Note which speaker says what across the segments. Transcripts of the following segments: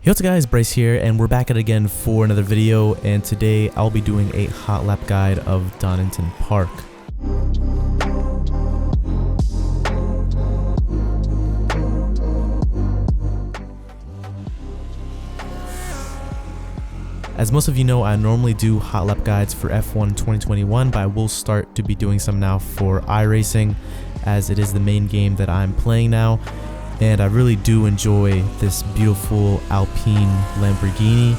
Speaker 1: Hey, what's up guys, Bryce here, and we're back at it again for another video, and today I'll be doing a hot lap guide of Donington Park. As most of you know, I normally do hot lap guides for F1 2021, but I will start to be doing some now for iRacing, as it is the main game that I'm playing now. And I really do enjoy this beautiful Alpine Lamborghini,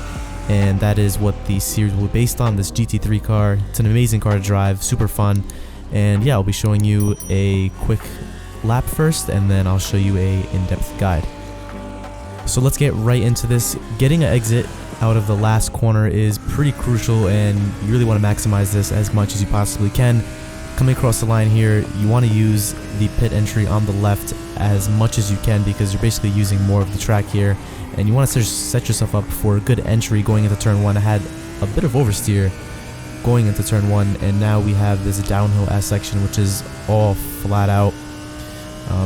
Speaker 1: and that is what the series will be based on, this GT3 car. It's an amazing car to drive, super fun, and yeah, I'll be showing you a quick lap first, and then I'll show you a in-depth guide. So let's get right into this. Getting an exit out of the last corner is pretty crucial, and you really want to maximize this as much as you possibly can. Coming across the line here, you want to use the pit entry on the left as much as you can, because you're basically using more of the track here, and you want to set yourself up for a good entry going into turn 1. I had a bit of oversteer going into turn 1, and now we have this downhill S section, which is all flat out.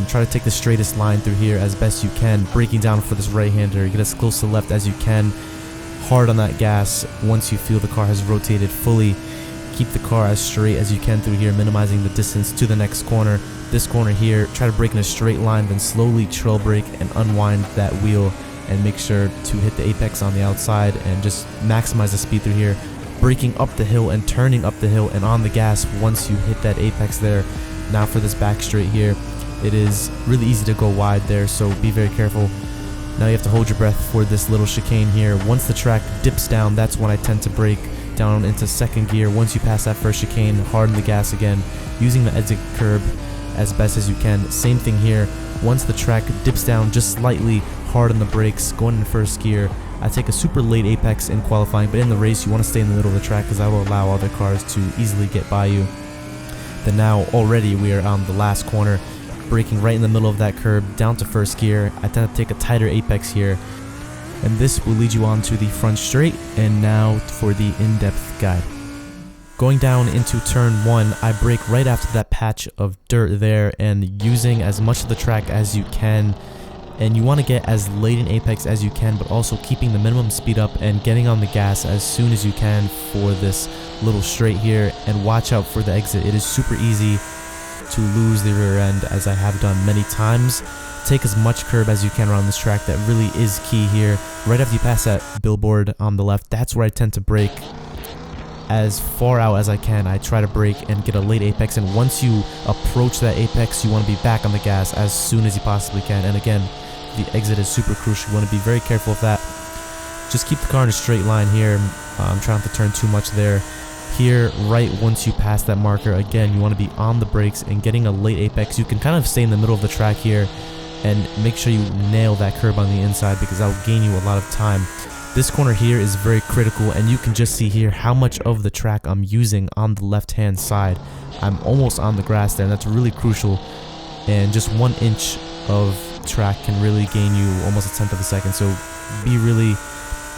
Speaker 1: Try to take the straightest line through here as best you can, braking down for this right-hander. Get as close to the left as you can, hard on that gas. Once you feel the car has rotated fully, keep the car as straight as you can through here, minimizing the distance to the next corner. This corner here, try to brake in a straight line, then slowly trail brake and unwind that wheel, and make sure to hit the apex on the outside and just maximize the speed through here. Braking up the hill and turning up the hill and on the gas once you hit that apex there. Now for this back straight here, it is really easy to go wide there, so be very careful. Now you have to hold your breath for this little chicane here. Once the track dips down, that's when I tend to brake down into second gear. Once you pass that first chicane, harden the gas again, using the exit curb as best as you can. Same thing here. Once the track dips down just slightly, harden the brakes, going in first gear. I take a super late apex in qualifying, but in the race you want to stay in the middle of the track, because that will allow other cars to easily get by you. Then now already we are on the last corner, braking right in the middle of that curb down to first gear. I tend to take a tighter apex here, and this will lead you on to the front straight. And now for the in-depth guide. Going down into turn 1, I brake right after that patch of dirt there, and using as much of the track as you can. And you want to get as late in apex as you can, but also keeping the minimum speed up and getting on the gas as soon as you can for this little straight here. And watch out for the exit. It is super easy to lose the rear end, as I have done many times. Take as much curb as you can around this track. That really is key here. Right after you pass that billboard on the left, that's where I tend to brake as far out as I can. I try to brake and get a late apex, and once you approach that apex, you want to be back on the gas as soon as you possibly can. And again, the exit is super crucial. You want to be very careful of that. Just keep the car in a straight line here. I'm trying not to turn too much there. Here, right once you pass that marker, again, you want to be on the brakes and getting a late apex. You can kind of stay in the middle of the track here and make sure you nail that curb on the inside, because that will gain you a lot of time. This corner here is very critical, and you can just see here how much of the track I'm using on the left hand side. I'm almost on the grass there, and that's really crucial. And just 1 inch of track can really gain you almost a tenth of a second, so be really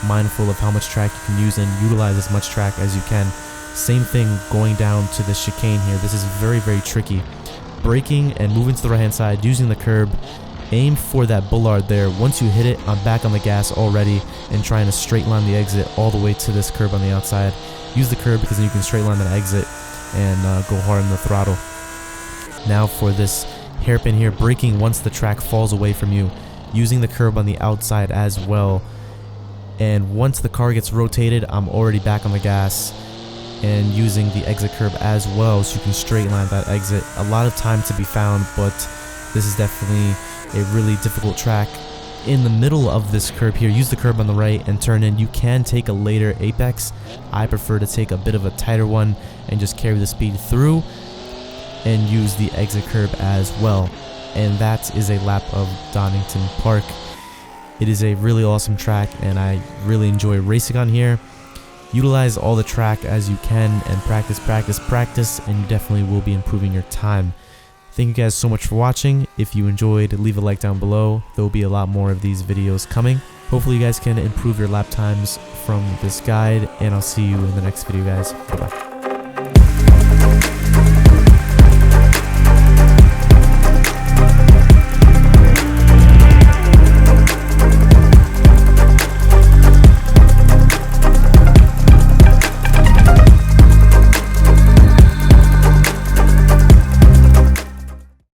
Speaker 1: mindful of how much track you can use and utilize as much track as you can. Same thing going down to the chicane here. This is very tricky. Braking and moving to the right hand side, using the curb. Aim for that bollard there. Once you hit it, I'm back on the gas already and trying to straight line the exit all the way to this curb on the outside. Use the curb because then you can straight line that exit and go hard on the throttle. Now for this hairpin here, braking once the track falls away from you, using the curb on the outside as well. And once the car gets rotated, I'm already back on the gas and using the exit curb as well, so you can straight line that exit. A lot of time to be found, but this is definitely a really difficult track. In the middle of this curb here, use the curb on the right and turn in. You can take a later apex. I prefer to take a bit of a tighter one and just carry the speed through and use the exit curb as well. And that is a lap of Donington Park. It is a really awesome track, and I really enjoy racing on here. Utilize all the track as you can and practice, and you definitely will be improving your time. Thank you guys so much for watching. If you enjoyed, leave a like down below. There will be a lot more of these videos coming. Hopefully you guys can improve your lap times from this guide, and I'll see you in the next video, guys. Bye-bye.